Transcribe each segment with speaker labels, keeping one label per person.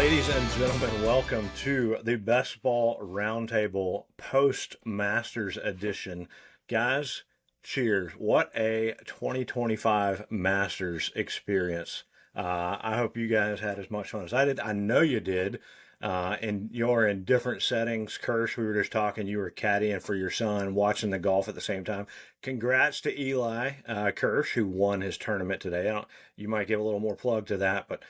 Speaker 1: Ladies and gentlemen, welcome to the BestBall Roundtable Post-Masters Edition. Guys, cheers. What a 2025 Masters experience. I hope you guys had as much fun as I did. I know you did. And you're in different settings. Kirsch, we were just talking, you were caddying for your son, watching the golf at the same time. Congrats to Eli Kirsch, who won his tournament today. You might give a little more plug to that, but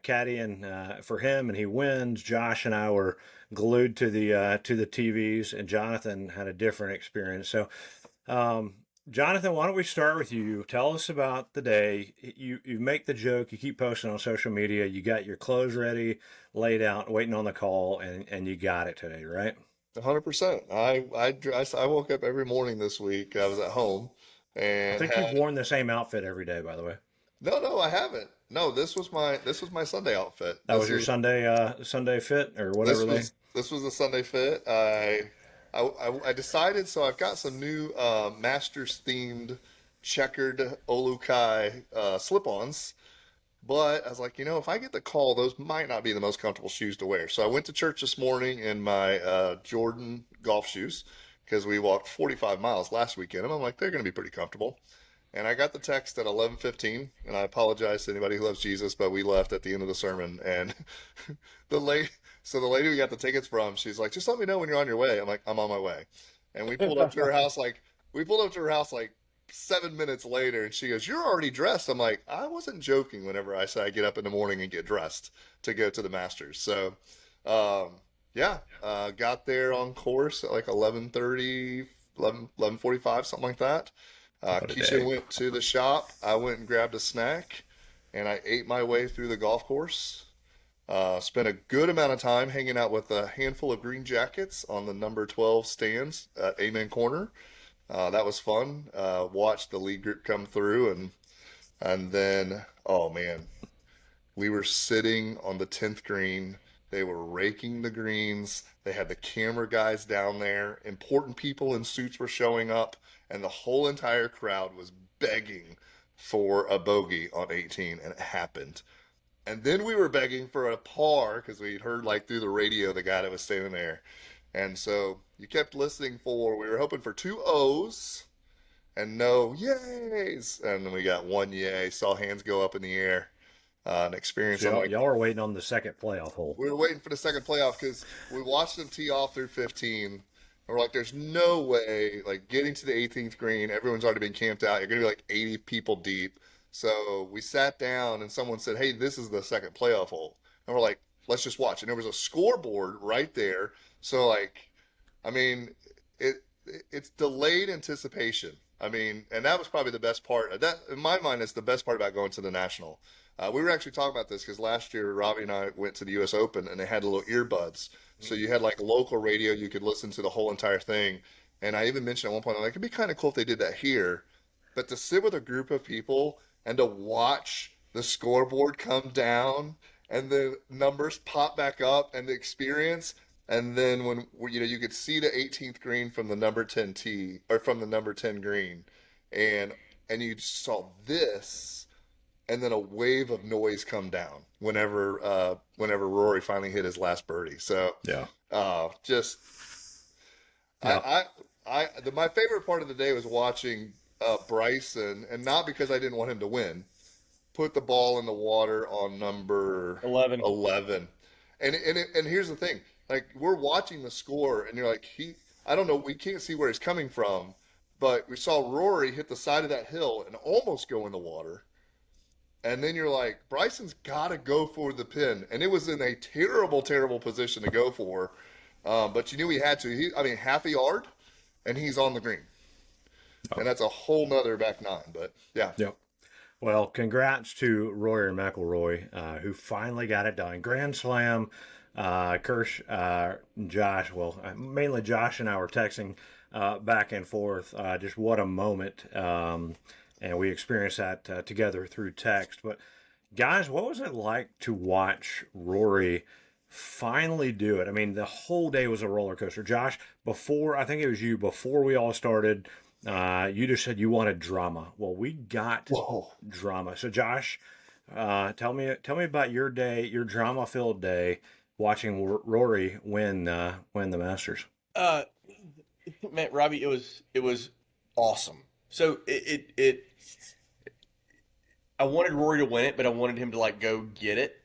Speaker 1: caddying for him, and he wins. Josh and I were glued to the TVs, and Jonathan had a different experience. So, Jonathan, why don't we start with you? Tell us about the day. You make the joke. You keep posting on social media. You got your clothes ready, laid out, waiting on the call, and you got it today, right?
Speaker 2: 100%. I woke up every morning this week. I was at home
Speaker 1: I
Speaker 2: and
Speaker 1: think you've
Speaker 2: had
Speaker 1: worn the same outfit every day, by the way.
Speaker 2: no, I haven't. No, this was my Sunday outfit.
Speaker 1: That was your Sunday fit or whatever
Speaker 2: This
Speaker 1: they.
Speaker 2: was this was a Sunday fit. I decided, so I've got some new Masters themed checkered Olukai slip-ons. But I was like, if I get the call, those might not be the most comfortable shoes to wear. So I went to church this morning in my Jordan golf shoes because we walked 45 miles last weekend. And I'm like, they're going to be pretty comfortable. And I got the text at 11:15, and I apologize to anybody who loves Jesus, but we left at the end of the sermon. And the lady we got the tickets from, she's like, just let me know when you're on your way. I'm like, I'm on my way. And we pulled up to her house like 7 minutes later, and she goes, "You're already dressed." I'm like, I wasn't joking whenever I said I get up in the morning and get dressed to go to the Masters. So, yeah, got there on course at like 11:30, 11:45, something like that.
Speaker 1: What a
Speaker 2: Keisha
Speaker 1: day.
Speaker 2: went to the shop. I went and grabbed a snack, and I ate my way through the golf course. Spent a good amount of time hanging out with a handful of green jackets on the number 12 stands at Amen Corner. That was fun. Watched the lead group come through, and then, oh man, we were sitting on the 10th green. They were raking the greens. They had the camera guys down there. Important people in suits were showing up, and the whole entire crowd was begging for a bogey on 18, and it happened. And then we were begging for a par because we'd heard like through the radio the guy that was standing there. And so you kept listening for, we were hoping for two O's and no yays. And then we got one yay, saw hands go up in the air. An experience
Speaker 1: So
Speaker 2: I'm
Speaker 1: y'all,
Speaker 2: like,
Speaker 1: y'all are waiting on the second playoff hole.
Speaker 2: we were waiting for the second playoff because we watched them tee off through 15. And we're like, there's no way, like getting to the 18th green, everyone's already been camped out. You're going to be like 80 people deep. So we sat down and someone said, hey, this is the second playoff hole. And we're like, let's just watch. And there was a scoreboard right there. So like, I mean, it it's delayed anticipation. I mean, and that was probably the best part. That in my mind is the best part about going to the national. We were actually talking about this because last year Robbie and I went to the U.S. Open and they had little earbuds, so you had like local radio. You could listen to the whole entire thing. And I even mentioned at one point, I'm like, it'd be kind of cool if they did that here. But to sit with a group of people and to watch the scoreboard come down and the numbers pop back up and the experience, and then when you could see the 18th green from the number 10 tee or from the number 10 green, and you saw this, and then a wave of noise come down whenever Rory finally hit his last birdie. So
Speaker 1: Yeah.
Speaker 2: just
Speaker 1: Yeah.
Speaker 2: my favorite part of the day was watching Bryson, and not because I didn't want him to win, put the ball in the water on number
Speaker 1: 11.
Speaker 2: 11. And here's the thing, like we're watching the score, and you're like, I don't know, we can't see where he's coming from, but we saw Rory hit the side of that hill and almost go in the water. And then you're like, Bryson's got to go for the pin. And it was in a terrible, terrible position to go for. But you knew he had to. I mean, half a yard, and he's on the green.
Speaker 1: Oh,
Speaker 2: And that's a whole nother back nine. But yeah,
Speaker 1: yep. Well, congrats to Rory McIlroy, who finally got it done. Grand Slam. Kirsch, Josh, well, mainly Josh and I were texting back and forth. Just what a moment. And we experienced that together through text. But guys, what was it like to watch Rory finally do it? I mean, the whole day was a roller coaster. Josh, before, I think it was you, before we all started, you just said you wanted drama. Well, we got
Speaker 2: whoa,
Speaker 1: drama. So, Josh, Tell me about your day, your drama-filled day, watching Rory win the Masters.
Speaker 3: Uh, Man, Robbie, it was awesome. So I wanted Rory to win it, but I wanted him to like go get it,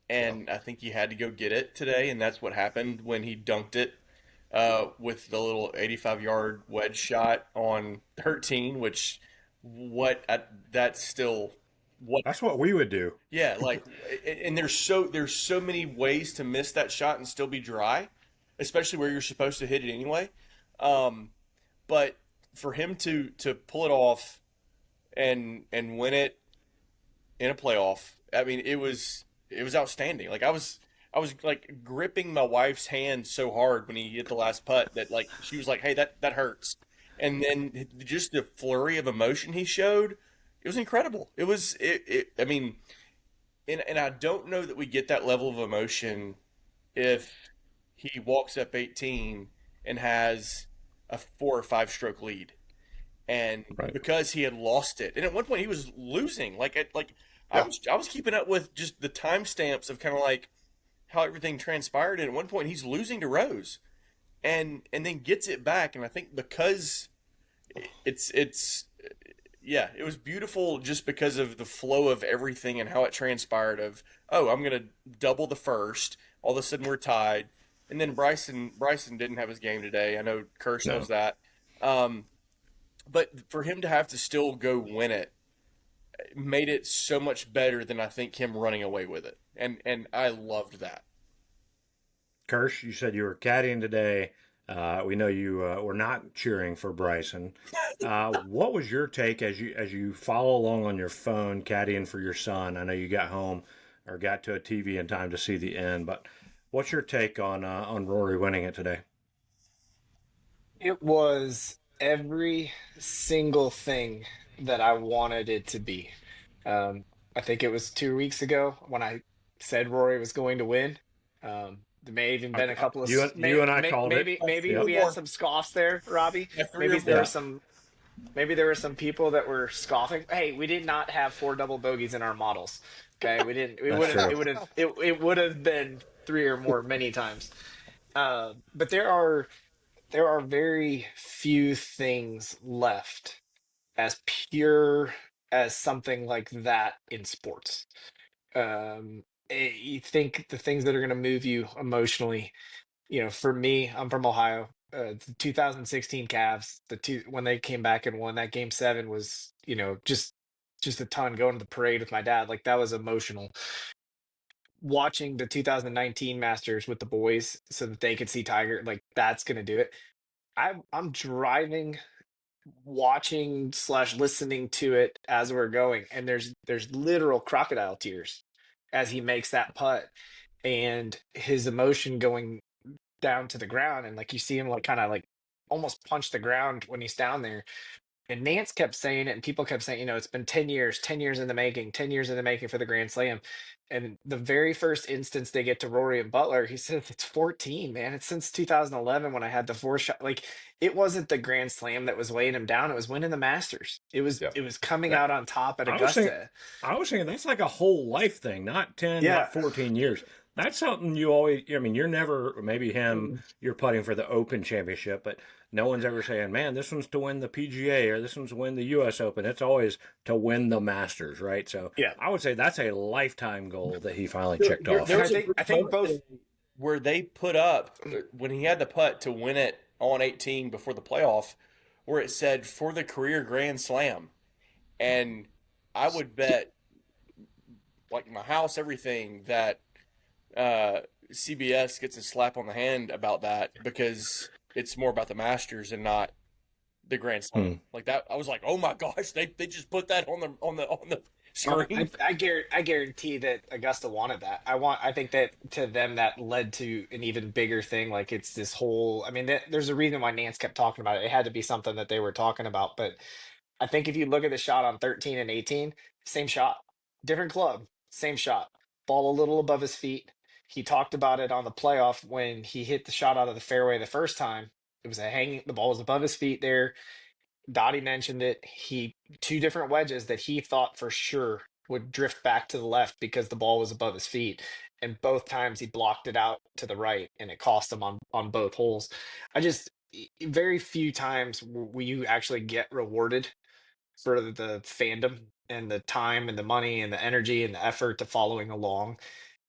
Speaker 2: Yeah.
Speaker 3: and I think he had to go get it today, and that's what happened when he dunked it with the little 85-yard wedge shot on 13, which that's still what.
Speaker 1: That's what we would do.
Speaker 3: Yeah, like, and there's so many ways to miss that shot and still be dry, especially where you're supposed to hit it anyway. Um, but for him to pull it off and win it in a playoff, I mean, it was outstanding. Like I was like gripping my wife's hand so hard when he hit the last putt that like she was like, "Hey, that hurts." And then just the flurry of emotion he showed, it was incredible. I mean, and I don't know that we get that level of emotion if he walks up 18 and has a 4 or 5 stroke lead. And
Speaker 1: Right.
Speaker 3: because he had lost it, and at one point he was losing. Like I
Speaker 2: Yeah.
Speaker 3: was keeping up with just the timestamps of kind of like how everything transpired. And at one point he's losing to Rose, and then gets it back. And I think because it's yeah, it was beautiful just because of the flow of everything and how it transpired. Of, oh, I'm gonna double the first. All of a sudden we're tied, and then Bryson didn't have his game today. I know Kirsch knows
Speaker 1: No.
Speaker 3: that. Um, but for him to have to still go win it made it so much better than I think him running away with it, and I loved that.
Speaker 1: Kirsch, you said you were caddying today. We know you were not cheering for Bryson. What was your take as you follow along on your phone caddying for your son? I know you got home or got to a TV in time to see the end, but what's your take on Rory winning it today?
Speaker 4: It was every single thing that I wanted it to be. Um, I think it was 2 weeks ago when I said Rory was going to win. There may have even been a couple of
Speaker 1: You and I called it.
Speaker 4: maybe
Speaker 1: Yep.
Speaker 4: we had some scoffs there, Robbie.
Speaker 3: Yeah, three
Speaker 4: Maybe
Speaker 3: or
Speaker 4: there were
Speaker 3: more.
Speaker 1: Yeah.
Speaker 4: some maybe there were some people that were scoffing. Hey, we did not have four double bogeys in our models. Okay, we didn't.
Speaker 1: That's true.
Speaker 4: It would have been three or more many times. But there are very few things left as pure as something like that in sports. You think the things that are going to move you emotionally, for me, I'm from Ohio. The 2016 Cavs, when they came back and won that game seven was, just a ton going to the parade with my dad. Like that was emotional. Watching the 2019 Masters with the boys so that they could see Tiger, like that's going to do it. I'm driving, watching slash listening to it as we're going, and there's literal crocodile tears as he makes that putt and his emotion going down to the ground, and like you see him like kind of like almost punch the ground when he's down there. And Nance kept saying it, and people kept saying, it's been 10 years, 10 years in the making, 10 years in the making for the Grand Slam. And the very first instance they get to Rory and Butler, he said, it's 14, man. It's since 2011 when I had the four shot. Like, it wasn't the Grand Slam that was weighing him down. It was winning the Masters. It was,
Speaker 2: Yeah.
Speaker 4: it was coming
Speaker 1: That,
Speaker 4: out on top at
Speaker 1: I was thinking,
Speaker 4: Augusta.
Speaker 1: I was thinking that's like a whole life thing, not 10,
Speaker 4: Yeah.
Speaker 1: not 14 years. That's something you always, I mean, you're never, maybe him, you're putting for the Open Championship, but no one's ever saying, man, this one's to win the PGA or this one's to win the US Open. It's always to win the Masters, right? So
Speaker 4: Yeah.
Speaker 1: I would say that's a lifetime goal that he finally checked off.
Speaker 3: There
Speaker 4: And
Speaker 3: was a brief
Speaker 4: I think
Speaker 3: moment
Speaker 4: both.
Speaker 3: where they put up when he had the putt to win it on 18 before the playoff, where it said for the career Grand Slam, and I would bet like my house, everything that CBS gets a slap on the hand about that because it's more about the Masters and not the Grand
Speaker 1: Hmm.
Speaker 3: Slam. Like that, I was like, oh my gosh, they just put that on the screen.
Speaker 4: I guarantee that Augusta wanted that. I think that to them that led to an even bigger thing. Like it's this whole. I mean, there's a reason why Nance kept talking about it. It had to be something that they were talking about. But I think if you look at the shot on 13 and 18, same shot, different club, same shot, ball a little above his feet. He talked about it on the playoff when he hit the shot out of the fairway the first time. It was a hanging. The ball was above his feet there. Dottie mentioned it. Two different wedges that he thought for sure would drift back to the left because the ball was above his feet. And both times he blocked it out to the right, and it cost him on both holes. Very few times will you actually get rewarded for the fandom and the time and the money and the energy and the effort to following along,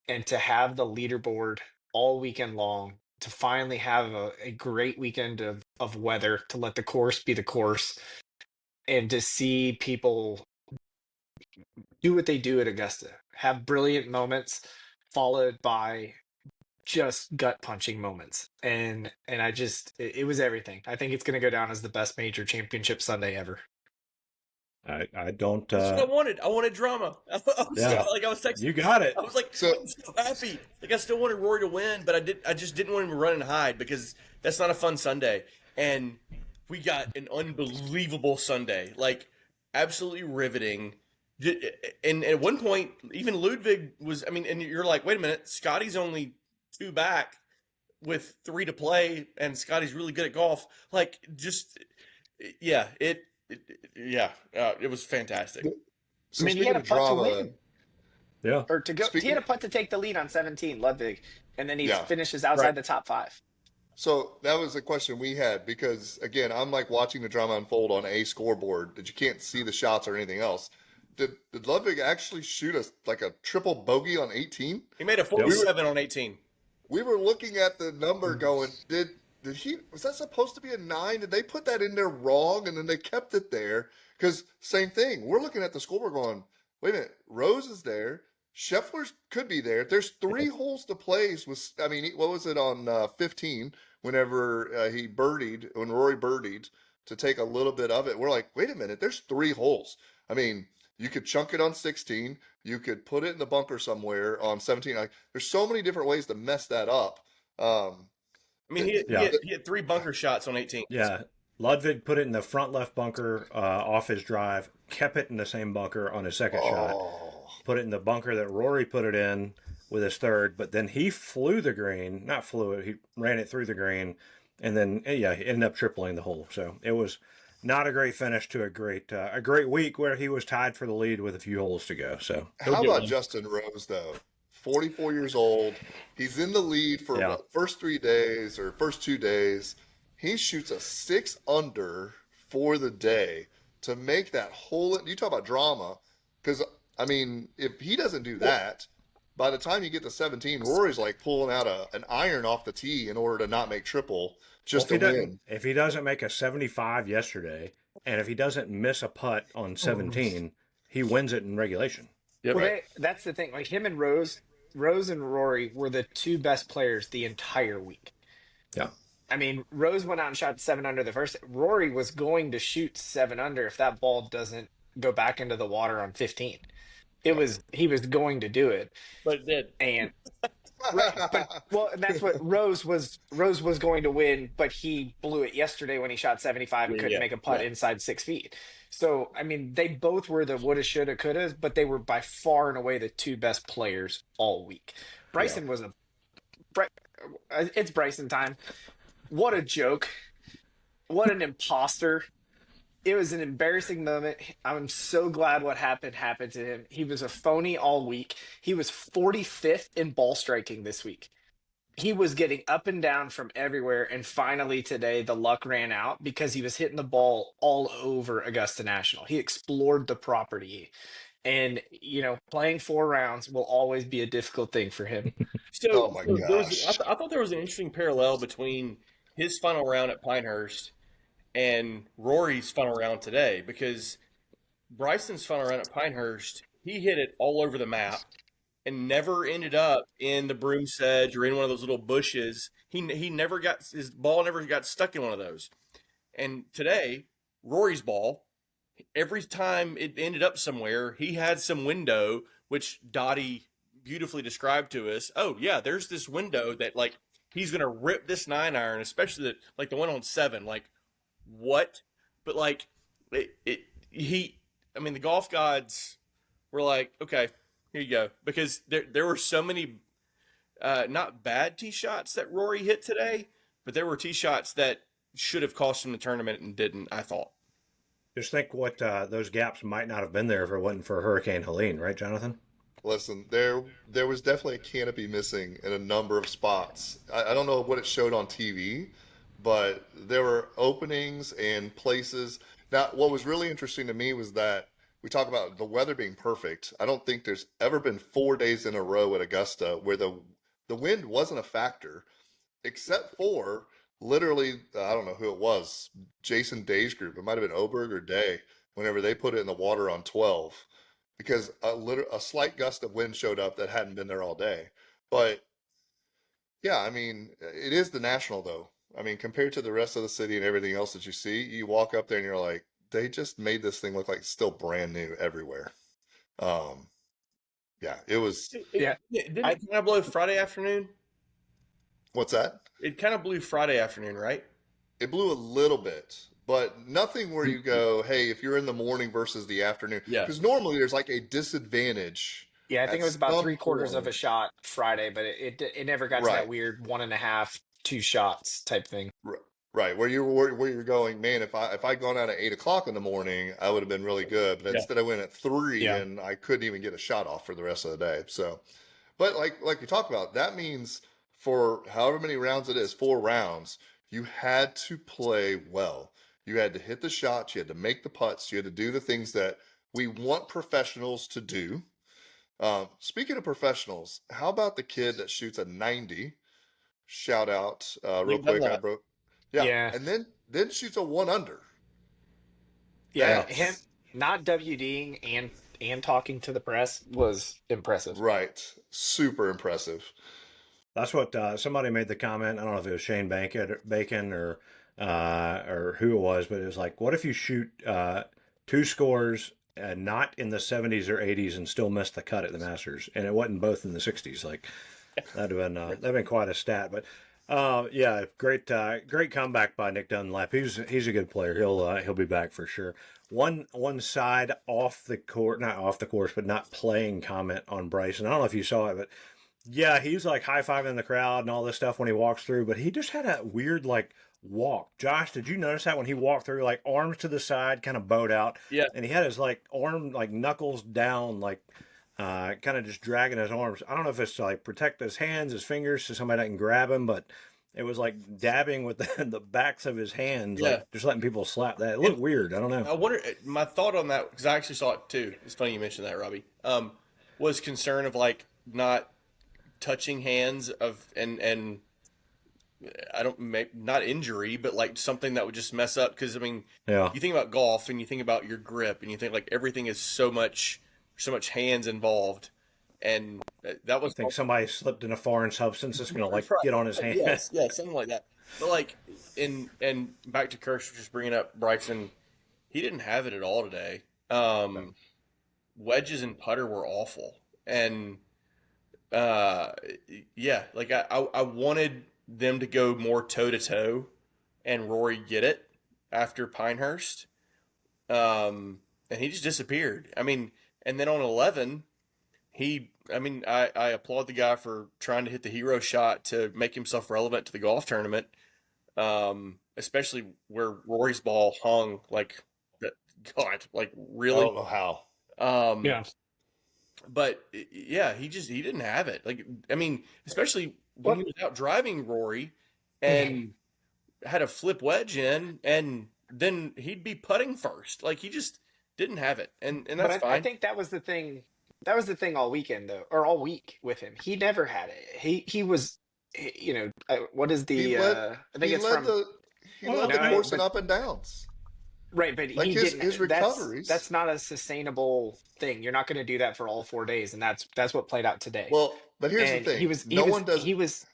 Speaker 4: and to have the leaderboard all weekend long, to finally have a great weekend of weather, to let the course be the course, and to see people do what they do at Augusta, have brilliant moments followed by just gut punching moments. And it was everything. I think it's going to go down as the best major championship Sunday ever.
Speaker 1: I don't.
Speaker 3: That's what I wanted. I wanted drama. I was
Speaker 1: Yeah.
Speaker 3: like, I was texting.
Speaker 1: You got it.
Speaker 3: I was like,
Speaker 2: So-
Speaker 3: I'm so happy. Like, I still wanted Rory to win, but I just didn't want him to run and hide, because that's not a fun Sunday. And we got an unbelievable Sunday, like absolutely riveting. And at one point, even Ludwig was. I mean, and you're like, wait a minute, Scotty's only 2 back with 3 to play, and Scotty's really good at golf. Like, just yeah, it was fantastic.
Speaker 2: So
Speaker 4: I mean, he
Speaker 2: speaking
Speaker 4: had a
Speaker 2: of
Speaker 4: putt to
Speaker 2: drama,
Speaker 4: win.
Speaker 1: Yeah.
Speaker 4: Or to go, he
Speaker 2: Speaking-
Speaker 4: had a putt to take the lead on 17, Ludwig, and then he
Speaker 2: Yeah.
Speaker 4: finishes outside
Speaker 3: Right.
Speaker 4: the top 5.
Speaker 2: so that was the question we had because again, I'm like watching the drama unfold on a scoreboard that you can't see the shots or anything else. Did Ludwig actually shoot a triple bogey on 18?
Speaker 3: He made a 47 on 18.
Speaker 2: We were looking at the number going, did he, was that supposed to be a 9? Did they put that in there wrong? And then they kept it there. Because same thing. We're looking at the scoreboard going, wait a minute, Rose is there. Scheffler's could be there. There's 3 holes to play. What was it on 15 whenever he birdied, when Rory birdied to take a little bit of it. We're like, wait a minute, there's 3 holes. I mean, you could chunk it on 16. You could put it in the bunker somewhere on 17. Like, there's so many different ways to mess that up.
Speaker 3: I mean, he had 3 bunker shots on 18.
Speaker 1: Yeah. Ludwig put it in the front left bunker off his drive, kept it in the same bunker on his second shot, put it in the bunker that Rory put it in with his third, but then he flew the green, not flew it, he ran it through the green, and then, he ended up tripling the hole. So it was not a great finish to a great week where he was tied for the lead with a few holes to go. So
Speaker 2: How about Justin Rose, though? 44 years old. He's in the lead for
Speaker 1: Yeah.
Speaker 2: first 3 days or first 2 days. He shoots a 6 under for the day to make that whole. You talk about drama. Because, I mean, if he doesn't do that, by the time you get to 17, Rory's like pulling out an iron off the tee in order to not make triple just to win.
Speaker 1: If he doesn't make a 75 yesterday, and if he doesn't miss a putt on 17, he wins it in regulation.
Speaker 3: Yep.
Speaker 4: Well, that's the thing. Like, him and Rose and Rory were the 2 best players the entire week.
Speaker 1: Yeah.
Speaker 4: I mean, Rose went out and shot 7 under the first. Rory was going to shoot 7 under if that ball doesn't go back into the water on 15. He was going to do it.
Speaker 3: But it did.
Speaker 4: And and that's what Rose was going to win, but he blew it yesterday when he shot 75 and couldn't make a putt inside 6 feet. So, I mean, they both were the woulda, shoulda, couldas, but they were by far and away the 2 best players all week. Bryson was it's Bryson time. What a joke. What an imposter. It was an embarrassing moment. I'm so glad what happened to him. He was a phony all week. He was 45th in ball striking this week. He was getting up and down from everywhere, and finally today the luck ran out because he was hitting the ball all over Augusta National. He explored the property. And, playing 4 rounds will always be a difficult thing for him.
Speaker 2: Oh my gosh.
Speaker 3: I thought there was an interesting parallel between his final round at Pinehurst and Rory's final round today, because Bryson's final round at Pinehurst, he hit it all over the map and never ended up in the broom sedge or in one of those little bushes. His ball never got stuck in one of those. And today, Rory's ball, every time it ended up somewhere, he had some window, which Dottie beautifully described to us. Oh yeah, there's this window that like he's gonna rip this 9-iron, especially the one on 7. Like, what? But like the golf gods were like, okay, here you go, because there were so many not bad tee shots that Rory hit today, but there were tee shots that should have cost him the tournament and didn't, I thought.
Speaker 1: Just think what those gaps might not have been there if it wasn't for Hurricane Helene, right, Jonathan?
Speaker 2: Listen, there was definitely a canopy missing in a number of spots. I don't know what it showed on TV, but there were openings and places. Now, what was really interesting to me was that we talk about the weather being perfect. I don't think there's ever been 4 days in a row at Augusta where the wind wasn't a factor, except for literally, I don't know who it was, Jason Day's group. It might have been Oberg or Day, whenever they put it in the water on 12, because a slight gust of wind showed up that hadn't been there all day. But yeah, I mean, it is the National though. I mean, compared to the rest of the city and everything else that you see, you walk up there and you're like, they just made this thing look like it's still brand new everywhere. Um, yeah, it was.
Speaker 4: Yeah,
Speaker 3: Didn't
Speaker 4: I
Speaker 3: it kind of blow Friday afternoon?
Speaker 2: What's that?
Speaker 3: It kind of blew Friday afternoon, right?
Speaker 2: It blew a little bit, but nothing where you go, hey, if you're in the morning versus the afternoon,
Speaker 3: Yeah.
Speaker 2: because normally there's like a disadvantage
Speaker 4: yeah, I think
Speaker 2: at
Speaker 4: it was about
Speaker 2: some
Speaker 4: 3/4 of a
Speaker 2: point.
Speaker 4: shot Friday, but it never got to that
Speaker 2: Right,
Speaker 4: weird 1.5, 2 shots type thing.
Speaker 2: r- right. Where you're going, man, if I'd gone out at 8 o'clock in the morning, I would have been really good. But
Speaker 3: Yeah.
Speaker 2: instead I went at 3
Speaker 4: Yeah.
Speaker 2: and I couldn't even get a shot off for the rest of the day. So but like we talked about, that means for however many rounds it is, 4 rounds, you had to play well. You had to hit the shots, you had to make the putts, you had to do the things that we want professionals to do. Speaking of professionals, how about the kid that shoots a 90? Shout out, real
Speaker 3: Nick
Speaker 2: quick. I
Speaker 3: Dunlap.
Speaker 2: broke. Yeah,
Speaker 4: Yeah.
Speaker 2: and then shoots a 1 under.
Speaker 4: Yeah,
Speaker 3: Yeah.
Speaker 4: him
Speaker 2: That's
Speaker 4: not WDing and talking to the press was impressive.
Speaker 2: right. Super impressive.
Speaker 1: That's what somebody made the comment. I don't know if it was Shane Bacon or who it was, but it was like, what if you shoot two scores not in the 70s or 80s and still miss the cut at the Masters, and it wasn't both in the 60s? Like that'd been quite a stat. But yeah, great comeback by Nick Dunlap. He's a good player. He'll be back for sure. One side off the court, not off the course, but not playing comment on Bryson. I don't know if you saw it, but yeah, he's like high fiving the crowd and all this stuff when he walks through, but he just had a weird like walk. Josh, did you notice that when he walked through, like arms to the side, kind of bowed out,
Speaker 3: Yeah.
Speaker 1: and he had his like arm like knuckles down, like kind of just dragging his arms. I don't know if it's to like protect his hands, his fingers, so somebody doesn't grab him, but it was like dabbing with the backs of his hands,
Speaker 3: Yeah.
Speaker 1: like just letting people slap that. It looked weird. I don't know.
Speaker 3: I wonder. My thought on that, because I actually saw it too. It's funny you mentioned that, Robbie. Was concern of like not touching hands of and I don't make not injury, but like something that would just mess up. Because I mean,
Speaker 1: Yeah,
Speaker 3: you think about golf and you think about your grip and you think like everything is so much hands involved, and that was
Speaker 1: I think somebody slipped in a foreign substance that's gonna like
Speaker 3: right.
Speaker 1: get on his hand.
Speaker 3: Yes, yes, something like that. But like in and back to Kirsch, just bringing up Bryson, he didn't have it at all today. Wedges and putter were awful, and uh, yeah, like I wanted them to go more toe to toe, and Rory get it after Pinehurst, and he just disappeared. I mean, and then on 11, I mean, I applaud the guy for trying to hit the hero shot to make himself relevant to the golf tournament, especially where Rory's ball hung like that. God, like
Speaker 2: I
Speaker 3: really.
Speaker 2: don't know how.
Speaker 3: Um,
Speaker 4: Yeah.
Speaker 3: but yeah, he didn't have it. Like, I mean, especially when he
Speaker 4: What?
Speaker 3: was out driving Rory and had a flip wedge in, and then he'd be putting first. Like he just didn't have it, and
Speaker 4: But
Speaker 3: that's
Speaker 4: I
Speaker 3: fine.
Speaker 4: think that was the thing. That was the thing all weekend, though, or all week with him. He never had it. He was, what is
Speaker 2: He
Speaker 4: the?
Speaker 2: led
Speaker 4: I think
Speaker 2: he
Speaker 4: it's
Speaker 2: led
Speaker 4: from
Speaker 2: the he led the
Speaker 4: no,
Speaker 2: course in
Speaker 4: but
Speaker 2: up and downs.
Speaker 4: right, but
Speaker 2: Like
Speaker 4: he
Speaker 2: his
Speaker 4: didn't.
Speaker 2: recoveries.
Speaker 4: That's not a sustainable thing. You're not going to do that for all 4 days, and that's what played out today.
Speaker 2: Well, but here's the
Speaker 4: And he
Speaker 2: thing.
Speaker 4: was he
Speaker 2: No
Speaker 4: was
Speaker 2: one does.
Speaker 4: he was.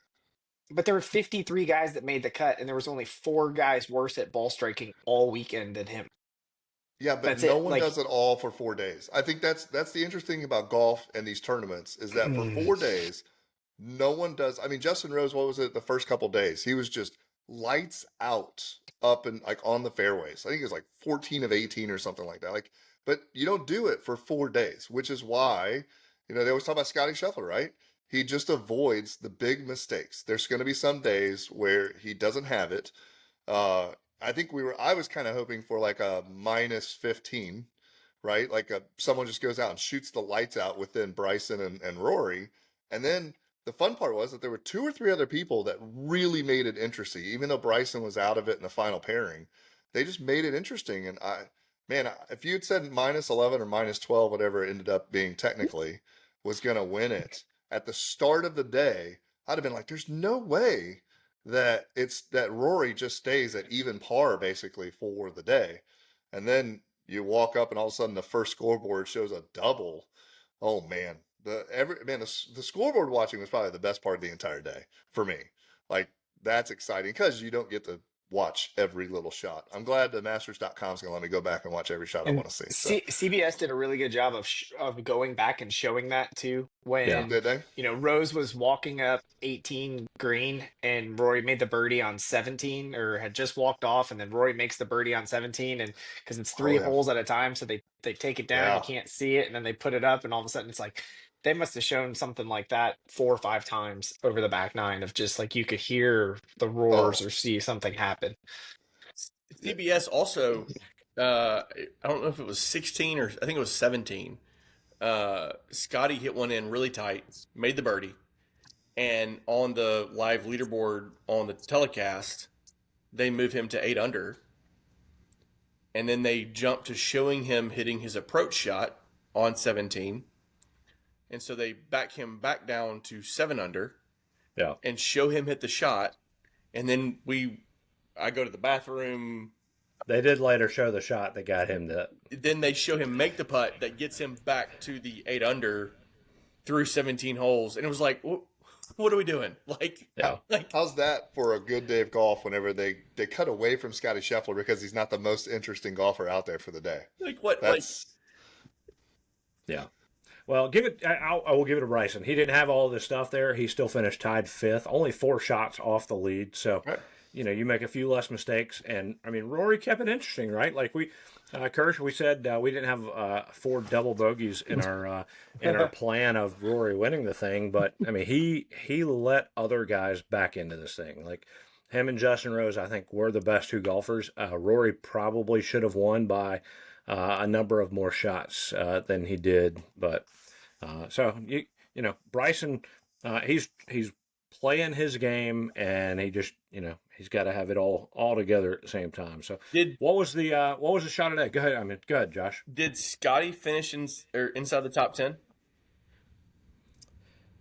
Speaker 4: But there were 53 guys that made the cut, and there was only 4 guys worse at ball striking all weekend than him.
Speaker 2: Yeah, but
Speaker 4: That's
Speaker 2: no
Speaker 4: it.
Speaker 2: one
Speaker 4: Like,
Speaker 2: does it all for 4 days. I think that's the interesting thing about golf and these tournaments is that for 4 days, no one does. I mean, Justin Rose, what was it? The first couple days, he was just lights out up and like on the fairways. I think it was like 14 of 18 or something like that. Like, but you don't do it for 4 days, which is why, they always talk about Scotty Scheffler, right? He just avoids the big mistakes. There's going to be some days where he doesn't have it. I think I was kind of hoping for like a minus 15, right? Like someone just goes out and shoots the lights out within Bryson and Rory. And then the fun part was that there were two or three other people that really made it interesting, even though Bryson was out of it in the final pairing. They just made it interesting. And if you had said minus 11 or minus 12, whatever it ended up being technically, was going to win it at the start of the day, I'd have been like, there's no way that Rory just stays at even par basically for the day. And then you walk up and all of a sudden the first scoreboard shows a double. Oh man, the scoreboard watching was probably the best part of the entire day for me. Like that's exciting because you don't get to watch every little shot. I'm glad the Masters.com is going to let me go back and watch every shot I
Speaker 4: And
Speaker 2: want to see. So.
Speaker 4: CBS did a really good job of going back and showing that too. When
Speaker 2: Did they?
Speaker 4: Rose was walking up 18 green and Rory made the birdie on 17, or had just walked off, and then Rory makes the birdie on 17, and because it's three
Speaker 2: Oh, yeah.
Speaker 4: holes at a time, so they take it down,
Speaker 2: Yeah.
Speaker 4: you can't see it, and then they put it up, and all of a sudden it's like they must have shown something like that 4 or 5 times over the back nine of just like you could hear the roars or see something happen.
Speaker 3: CBS also, I don't know if it was 16 or I think it was 17. Scotty hit one in really tight, made the birdie, and on the live leaderboard on the telecast, they move him to 8 under, and then they jump to showing him hitting his approach shot on 17, and so they back him back down to 7 under,
Speaker 1: Yeah.
Speaker 3: and show him hit the shot, and then I go to the bathroom.
Speaker 1: They did later show the shot that got him the.
Speaker 3: Then they show him make the putt that gets him back to the 8 under through 17 holes, and it was like, what are we doing?
Speaker 2: How's that for a good day of golf? Whenever they cut away from Scotty Scheffler because he's not the most interesting golfer out there for the day.
Speaker 3: Like what?
Speaker 1: Yeah. Well, I will give it to Bryson. He didn't have all this stuff there. He still finished tied 5th, only 4 shots off the lead. So,
Speaker 2: Right.
Speaker 1: You make a few less mistakes. And, I mean, Rory kept it interesting, right? Like Kirsch, we said we didn't have 4 double bogeys in our plan of Rory winning the thing. But, I mean, he let other guys back into this thing. Like him and Justin Rose, I think, were the best 2 golfers. Rory probably should have won by a number of more shots than he did. But so Bryson, he's playing his game, and he just he's got to have it all together at the same time. So what was the shot of that? Go ahead, Josh.
Speaker 3: Did Scotty finish inside the top 10?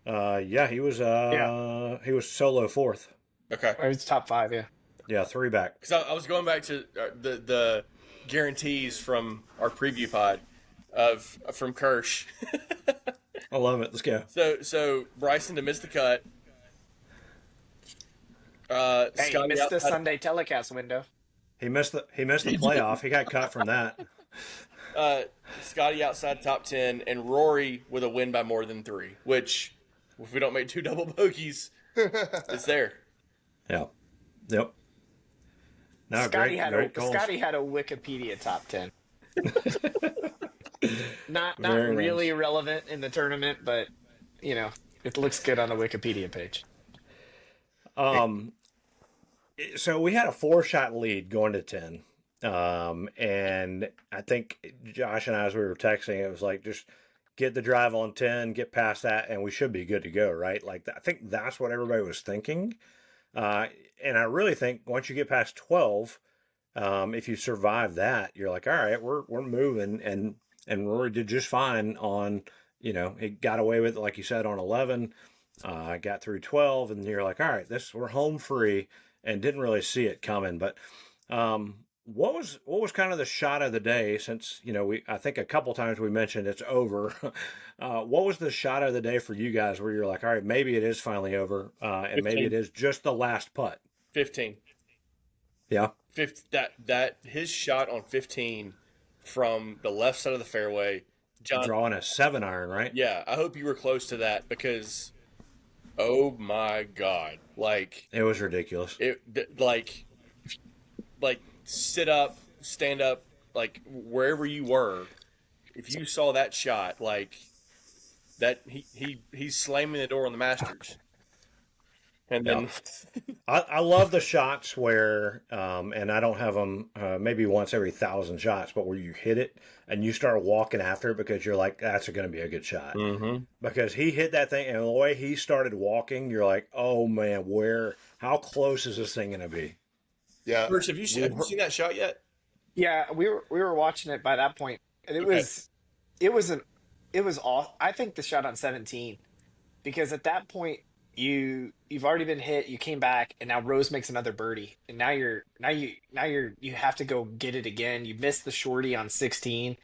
Speaker 1: Yeah, he was. He was solo 4th.
Speaker 3: Okay,
Speaker 4: It was top 5, yeah.
Speaker 1: Yeah, 3 back.
Speaker 3: because I was going back to the guarantees from our preview pod from Kirsch.
Speaker 1: I love it. Let's go.
Speaker 3: So Bryson to miss the cut.
Speaker 4: Hey, he
Speaker 3: Scotty
Speaker 4: missed the
Speaker 3: outside-
Speaker 4: Sunday telecast window.
Speaker 1: He missed the playoff. He got cut from that.
Speaker 3: Scotty outside top 10, and Rory with a win by more than 3. Which, if we don't make 2 double bogeys, it's there.
Speaker 1: Yeah. Yep. No,
Speaker 4: Scotty
Speaker 1: great calls.
Speaker 4: Scotty had a Wikipedia top 10. not
Speaker 1: Very
Speaker 4: really
Speaker 1: nice.
Speaker 4: relevant in the tournament, but it looks good on the Wikipedia page.
Speaker 1: So we had a 4-shot lead going to 10. And I think Josh and I, as we were texting, it was like, just get the drive on 10, get past that, and we should be good to go, right? Like, I think that's what everybody was thinking. And I really think once you get past 12, if you survive that, you're like, all right, we're moving. And Rory did just fine on, he got away with it, like you said, on 11, got through 12, and you're like, all right, we're home free, and didn't really see it coming. But what was kind of the shot of the day, since I think a couple times we mentioned it's over. What was the shot of the day for you guys where you're like, all right, maybe it is finally over, and maybe it is just the last putt?
Speaker 3: 15.
Speaker 1: Yeah.
Speaker 3: That his shot on 15 from the left side of the fairway, John.
Speaker 1: Drawing a 7-iron, right?
Speaker 3: Yeah, I hope you were close to that because, oh my God, like
Speaker 1: It was ridiculous.
Speaker 3: like sit up, stand up, like wherever you were, if you saw that shot, like that, he's slamming the door on the Masters. and
Speaker 1: Yeah.
Speaker 3: then
Speaker 1: I love the shots where, and I don't have them maybe once every 1,000 shots, but where you hit it and you start walking after it because you're like, that's going to be a good shot.
Speaker 3: mm-hmm.
Speaker 1: Because he hit that thing, and the way he started walking, you're like, oh man, how close is this thing going to be?
Speaker 2: Yeah,
Speaker 3: Bruce, have you seen that shot yet?
Speaker 4: Yeah, we were watching it by that point, and
Speaker 3: Okay.
Speaker 4: it was an it was all. I think the shot on 17, because at that point you've already been hit, you came back, and now Rose makes another birdie, and you have to go get it again. You missed the shorty on 16,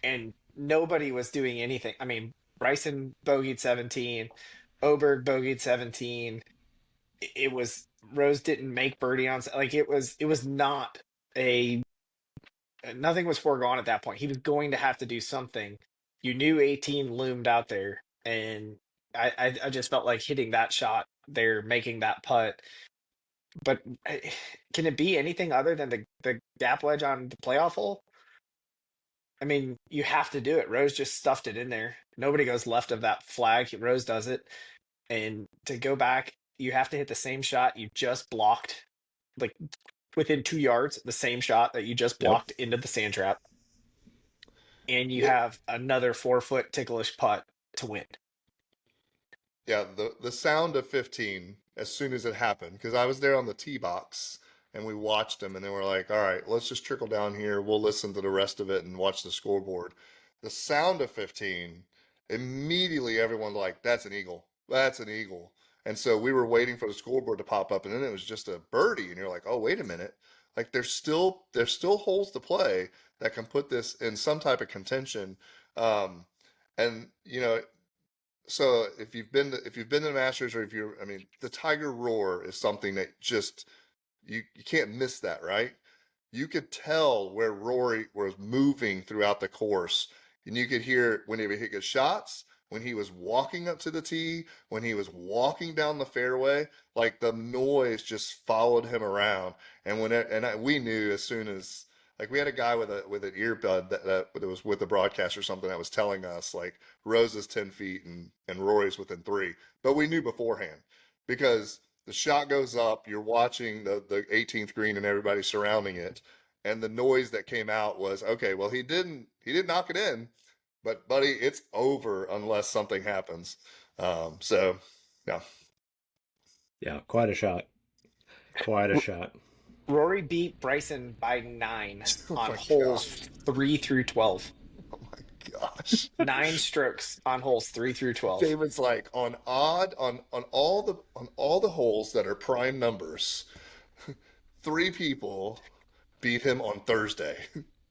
Speaker 4: and nobody was doing anything. I mean, Bryson bogeyed 17, Oberg bogeyed 17. It was Rose didn't make birdie on, like, it was not a nothing was foregone at that point. He was going to have to do something. You knew 18 loomed out there, and I just felt like hitting that shot there, making that putt. But can it be anything other than the gap wedge on the playoff hole? I mean, you have to do it. Rose just stuffed it in there. Nobody goes left of that flag. Rose does it. And to go back, you have to hit the same shot you just blocked, like within 2 yards, the same shot that you just
Speaker 1: Yep.
Speaker 4: blocked into the sand trap. And you have another 4-foot ticklish putt to win.
Speaker 2: yeah. The sound of 15 as soon as it happened, because I was there on the tee box and we watched them, and then we're like, all right, let's just trickle down here. We'll listen to the rest of it and watch the scoreboard. The sound of 15, immediately everyone's like, that's an eagle. That's an eagle. And so we were waiting for the scoreboard to pop up, and then it was just a birdie, and you're like, oh, wait a minute. Like there's still holes to play that can put this in some type of contention. Um, and so if you've been to the Masters, or I mean, the Tiger Roar is something that just you can't miss that, right? You could tell where Rory was moving throughout the course, and you could hear when he would hit good shots, when he was walking up to the tee, when he was walking down the fairway, like the noise just followed him around. And we knew as soon as, like, we had a guy with an earbud that was with the broadcast or something that was telling us like Rose is 10 feet and Rory's within 3, but we knew beforehand because the shot goes up, you're watching the 18th green and everybody surrounding it, and the noise that came out was, okay, well, he didn't knock it in, but buddy, it's over unless something happens. So yeah.
Speaker 1: Yeah, quite a shot. Quite a shot.
Speaker 4: Rory beat Bryson by 9
Speaker 2: Oh
Speaker 4: on
Speaker 2: my
Speaker 4: holes 3 through 12.
Speaker 2: Oh my gosh.
Speaker 4: 9 strokes on holes 3 through 12.
Speaker 2: David's like on all the holes that are prime numbers, 3 people beat him on Thursday.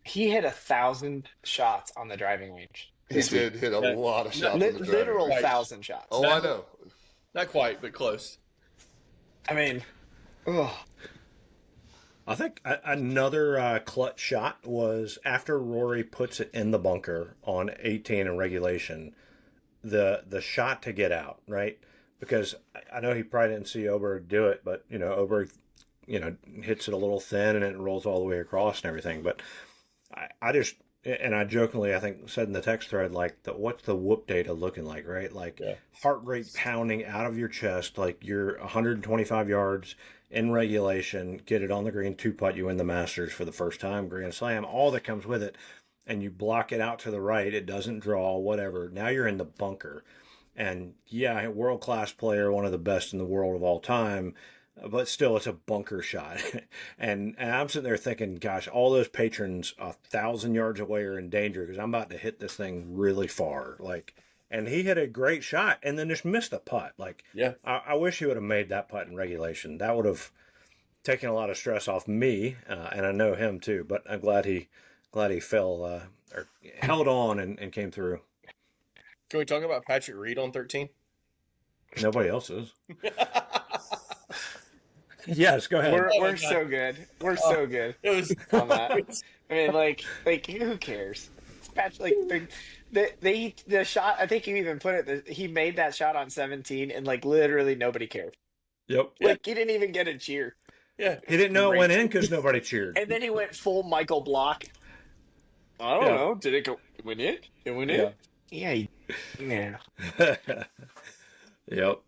Speaker 4: He hit 1,000 shots on the driving range
Speaker 2: He
Speaker 4: this week.
Speaker 2: did hit a
Speaker 3: Yeah.
Speaker 2: lot of shots on the driving
Speaker 4: Literal
Speaker 2: range.
Speaker 4: 1,000 shots.
Speaker 2: Oh, I know.
Speaker 3: not quite, but close.
Speaker 4: I mean, ugh.
Speaker 1: I think another clutch shot was after Rory puts it in the bunker on 18 in regulation, the shot to get out, right? Because I know he probably didn't see Oberg do it, but Oberg, hits it a little thin and it rolls all the way across and everything. But I just, and I jokingly, I think, said in the text thread, like, what's the whoop data looking like, right? Like,
Speaker 3: Yeah.
Speaker 1: heart rate pounding out of your chest, like you're 125 yards in regulation, get it on the green, 2-putt, you win the Masters for the first time, Grand Slam, all that comes with it. And you block it out to the right, it doesn't draw, whatever. Now you're in the bunker. And yeah, world-class player, one of the best in the world of all time, but still, it's a bunker shot. and I'm sitting there thinking, gosh, all those patrons 1,000 yards away are in danger because I'm about to hit this thing really far. Like, and he hit a great shot and then just missed a putt. Like,
Speaker 3: Yeah.
Speaker 1: I wish he would have made that putt in regulation. That would have taken a lot of stress off me, and I know him too. But I'm glad he fell or held on and came through.
Speaker 3: Can we talk about Patrick Reed on 13?
Speaker 1: Nobody else is. Yes, go ahead.
Speaker 4: We're so good. We're so good
Speaker 3: It was
Speaker 4: on that. I mean, like who cares? It's Patrick, like the shot. I think you even put it. He made that shot on 17, and like literally nobody cared.
Speaker 1: Yep.
Speaker 4: Like he didn't even get a cheer.
Speaker 3: yeah.
Speaker 1: He didn't know it
Speaker 4: Great.
Speaker 1: went in because nobody cheered.
Speaker 4: And then he went full Michael Block. I don't
Speaker 1: Yeah.
Speaker 4: know. Did it go? It went in? It went in? Yeah. Yeah.
Speaker 1: Yep.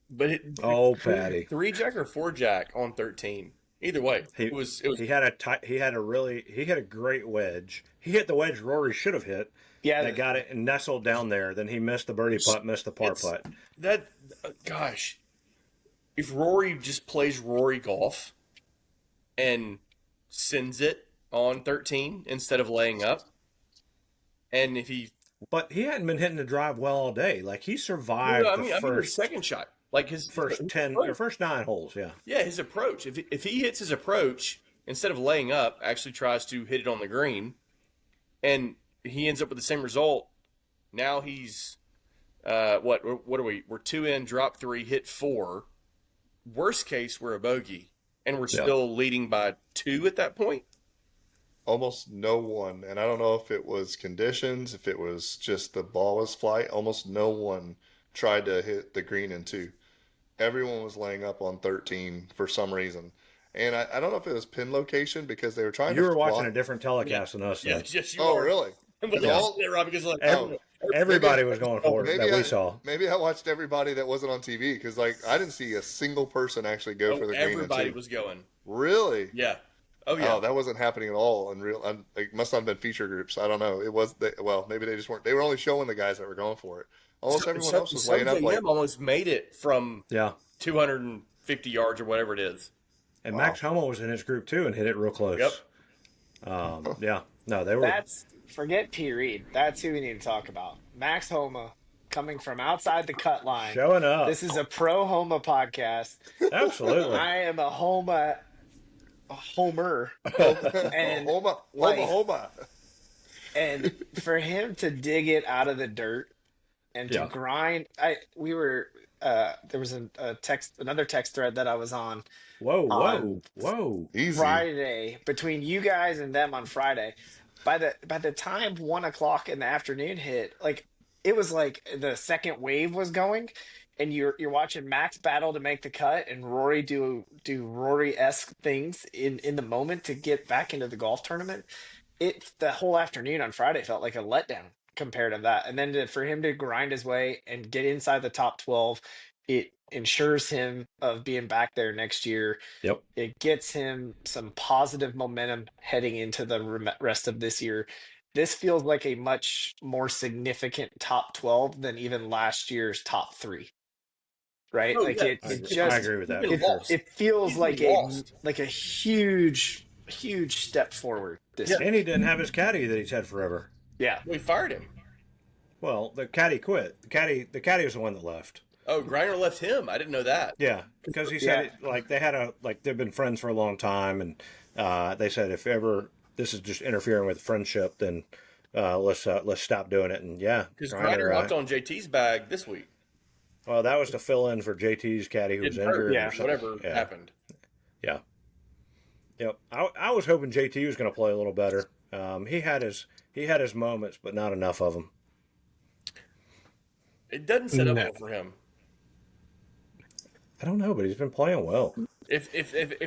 Speaker 3: But
Speaker 1: Patty.
Speaker 3: 3-jack or 4-jack on 13. Either way,
Speaker 1: He
Speaker 3: it was
Speaker 1: he had a great wedge. He hit the wedge Rory should have hit.
Speaker 4: Yeah,
Speaker 1: That got it nestled down there. Then he missed the birdie putt, missed the par
Speaker 3: it's-
Speaker 1: putt.
Speaker 3: that. Gosh, if Rory just plays Rory golf and sends it on 13 instead of laying up, and if he,
Speaker 1: But he hadn't been hitting the drive well all day. Like he survived
Speaker 3: I mean, his
Speaker 1: first
Speaker 3: second shot, like his
Speaker 1: first 10
Speaker 3: approach.
Speaker 1: or first 9 holes. Yeah.
Speaker 3: Yeah, his approach. If he hits his approach instead of laying up, actually tries to hit it on the green, and he ends up with the same result. Now he's what are we? We're 2 in, drop 3, hit 4. Worst case, we're a bogey, and we're still leading by 2 at that point.
Speaker 2: Almost no one, and I don't know if it was conditions, if it was just the ball was flight. Almost no one tried to hit the green in 2. Everyone was laying up on 13 for some reason. And I don't know if it was pin location because they were trying
Speaker 1: You
Speaker 2: to
Speaker 1: were watching
Speaker 2: fly-
Speaker 1: a different telecast than us.
Speaker 3: Yeah,
Speaker 1: then.
Speaker 3: yes, you
Speaker 2: Oh,
Speaker 3: are.
Speaker 2: really?
Speaker 3: But
Speaker 2: Yeah.
Speaker 3: all, yeah, Rob, because like
Speaker 1: Everybody was going for it that we saw.
Speaker 2: Maybe I watched everybody that wasn't on TV because, like, I didn't see a single person actually go for the green in
Speaker 3: everybody
Speaker 2: 2.
Speaker 3: was going.
Speaker 2: Really?
Speaker 3: Yeah. Oh yeah.
Speaker 2: Oh, that wasn't happening at all in real. It must not have been feature groups. I don't know. It was well, maybe they just weren't. They were only showing the guys that were going for it. Almost everyone else was laying up. Like,
Speaker 3: almost made it from
Speaker 1: Yeah.
Speaker 3: 250 yards or whatever it is.
Speaker 1: And Max Homa was in his group too and hit it real close.
Speaker 3: Yep.
Speaker 1: Yeah. No, they were.
Speaker 4: forget P. Reed. That's who we need to talk about. Max Homa coming from outside the cut line.
Speaker 1: Showing up.
Speaker 4: This is a pro Homa podcast.
Speaker 1: Absolutely.
Speaker 4: I am a homer. And
Speaker 2: Homa.
Speaker 4: And for him to dig it out of the dirt and to grind, there was another text thread that I was on.
Speaker 1: Whoa.
Speaker 2: Easy.
Speaker 4: Friday between you guys and them on Friday. By the time 1:00 in the afternoon hit, like it was like the second wave was going, and you're watching Max battle to make the cut and Rory do Rory-esque things in the moment to get back into the golf tournament. The whole afternoon on Friday felt like a letdown compared to that. And then for him to grind his way and get inside the top 12, it ensures him of being back there next year.
Speaker 1: Yep.
Speaker 4: It gets him some positive momentum heading into the rest of this year. This feels like a much more significant top 12 than even last year's top 3. Right?
Speaker 3: Oh,
Speaker 4: like
Speaker 3: yeah.
Speaker 1: I agree with that.
Speaker 4: It feels
Speaker 3: He's
Speaker 4: like
Speaker 3: been lost.
Speaker 4: a huge step forward this year.
Speaker 1: And he didn't have his caddy that he's had forever.
Speaker 4: Yeah.
Speaker 3: We fired him.
Speaker 1: Well, the caddy quit. The caddy was the one that left.
Speaker 3: Oh, Griner left him. I didn't know that.
Speaker 1: Yeah, because he said they've been friends for a long time, and they said if ever this is just interfering with friendship, then let's stop doing it. And
Speaker 3: Because Griner hopped on JT's bag this week.
Speaker 1: Well, that was to fill in for JT's caddy who was
Speaker 3: Didn't hurt.
Speaker 1: injured.
Speaker 4: Yeah,
Speaker 1: or something.
Speaker 3: Whatever happened.
Speaker 1: Yeah. Yep. I was hoping JT was going to play a little better. He had his moments, but not enough of them.
Speaker 3: It doesn't set up well for him.
Speaker 1: I don't know, but he's been playing well.
Speaker 3: If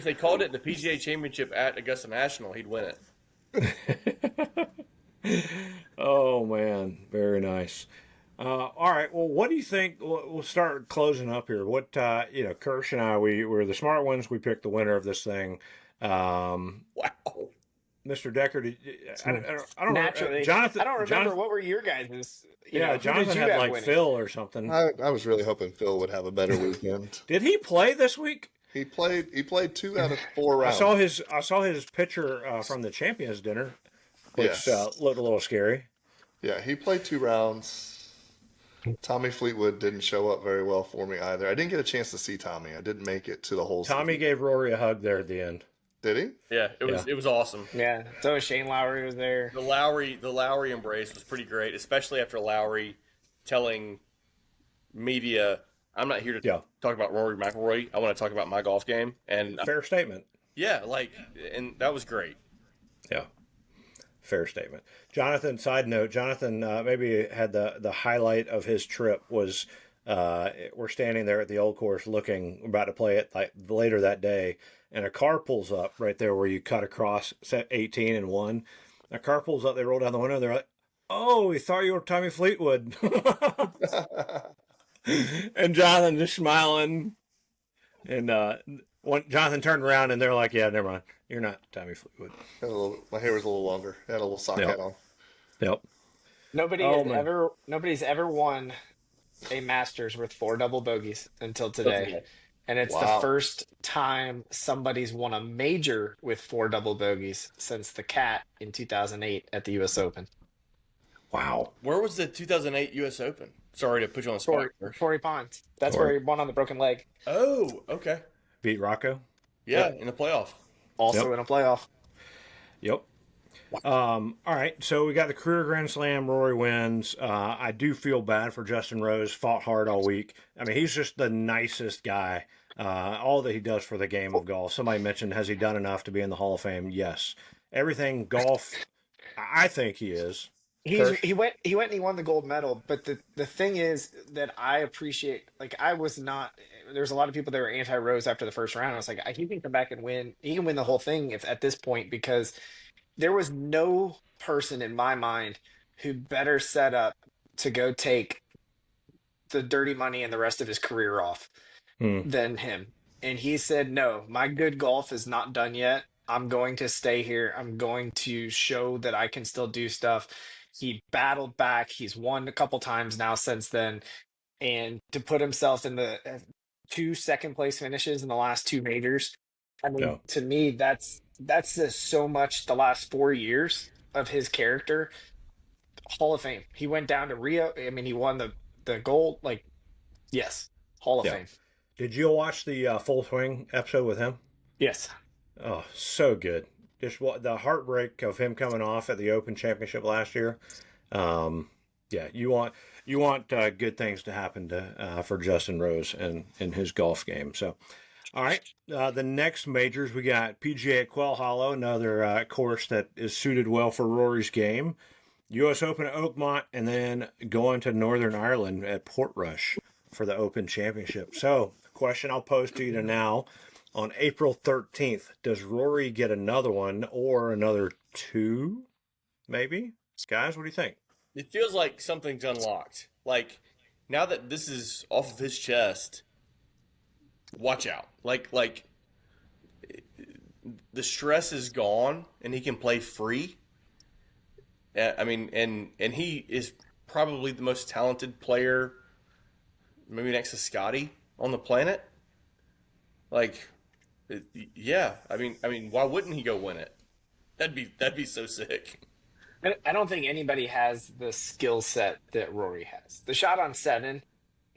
Speaker 3: they called it the PGA Championship at Augusta National, he'd win it.
Speaker 1: Oh man, very nice. All right. Well, what do you think? We'll start closing up here. What Kirsch and I, we were the smart ones. We picked the winner of this thing.
Speaker 3: Wow.
Speaker 1: Mr. Decker, I don't
Speaker 4: Naturally.
Speaker 1: know. Jonathan,
Speaker 4: I don't remember what were your guys'.
Speaker 1: Jonathan had like
Speaker 4: winning?
Speaker 1: Phil or something.
Speaker 2: I was really hoping Phil would have a better weekend.
Speaker 1: Did he play this week?
Speaker 2: He played 2 out of 4 rounds.
Speaker 1: I saw his picture from the Champions Dinner, which looked a little scary.
Speaker 2: Yeah, he played 2 rounds. Tommy Fleetwood didn't show up very well for me either. I didn't get a chance to see Tommy. I didn't make it to the whole.
Speaker 1: Tommy gave Rory a hug there at the end.
Speaker 2: Did he?
Speaker 3: Yeah, it was awesome.
Speaker 4: Yeah. So Shane Lowry was there.
Speaker 3: The Lowry embrace was pretty great, especially after Lowry telling media, "I'm not here to talk about Rory McIlroy. I want to talk about my golf game." And
Speaker 1: Fair statement.
Speaker 3: yeah, and that was great.
Speaker 1: Yeah. Fair statement. Jonathan, side note, Jonathan maybe had the highlight of his trip was we're standing there at the old course looking, about to play it like later that day, and a car pulls up right there where you cut across set 18 and 1. A car pulls up, they roll down the window, they're like, "Oh, we thought you were Tommy Fleetwood." And Jonathan just smiling. And when Jonathan turned around and they're like, "Yeah, never mind. You're not Tommy Fleetwood."
Speaker 2: My hair was a little longer. I had a little sock
Speaker 1: Yep.
Speaker 2: hat on.
Speaker 1: Yep.
Speaker 4: Nobody
Speaker 1: Oh
Speaker 4: has
Speaker 1: man.
Speaker 4: ever nobody's ever won a Masters with 4 double bogeys until today. And it's the
Speaker 2: Wow.
Speaker 4: first time somebody's won a major with 4 double bogeys since the Cat in 2008 at the US Open.
Speaker 1: Wow.
Speaker 3: Where was the 2008 U.S. Open? Sorry to put you on the spot.
Speaker 4: Torrey Pines. That's
Speaker 1: Torrey.
Speaker 4: where he won on the broken leg.
Speaker 3: Oh, okay.
Speaker 1: Beat Rocco.
Speaker 3: Yeah, in the playoff.
Speaker 4: Also
Speaker 1: Yep.
Speaker 4: in a playoff.
Speaker 1: Yep. All right, so we got the career Grand Slam. Rory wins. I do feel bad for Justin Rose. Fought hard all week. I mean, he's just the nicest guy. All that he does for the game of golf. Somebody mentioned, has he done enough to be in the Hall of Fame? Yes. Everything golf, I think he is.
Speaker 4: He went and he won the gold medal, but the thing is that I appreciate, like, I was not, there's a lot of people that were anti Rose after the first round. I was like, he can come back and win. He can win the whole thing if at this point, because there was no person in my mind who better set up to go take the dirty money and the rest of his career off than him. And he said, "No, my good golf is not done yet. I'm going to stay here. I'm going to show that I can still do stuff." He battled back. He's won a couple times now since then. And to put himself in the 2 second-place finishes in the last 2 majors, I mean,
Speaker 1: Yeah.
Speaker 4: to me, that's just so much the last 4 years of his character. Hall of Fame. He went down to Rio. I mean, he won the gold. Like, yes, Hall of
Speaker 1: Yeah.
Speaker 4: Fame.
Speaker 1: Did you watch the Full Swing episode with him?
Speaker 4: Yes.
Speaker 1: Oh, so good. Just the heartbreak of him coming off at the Open Championship last year. Yeah, you want good things to happen to for Justin Rose and in his golf game. So, all right, the next majors we got PGA at Quail Hollow, another course that is suited well for Rory's game. U.S. Open at Oakmont, and then going to Northern Ireland at Portrush for the Open Championship. So, question I'll pose to you now. On April 13th, does Rory get another one or another two? Maybe? Guys, what do you think?
Speaker 3: It feels like something's unlocked. Like, now that this is off of his chest, watch out. Like the stress is gone and he can play free. I mean, and he is probably the most talented player, maybe next to Scotty, on the planet. Like, yeah. I mean, why wouldn't he go win it? That'd be so sick.
Speaker 4: I don't think anybody has the skill set that Rory has. The shot on 7,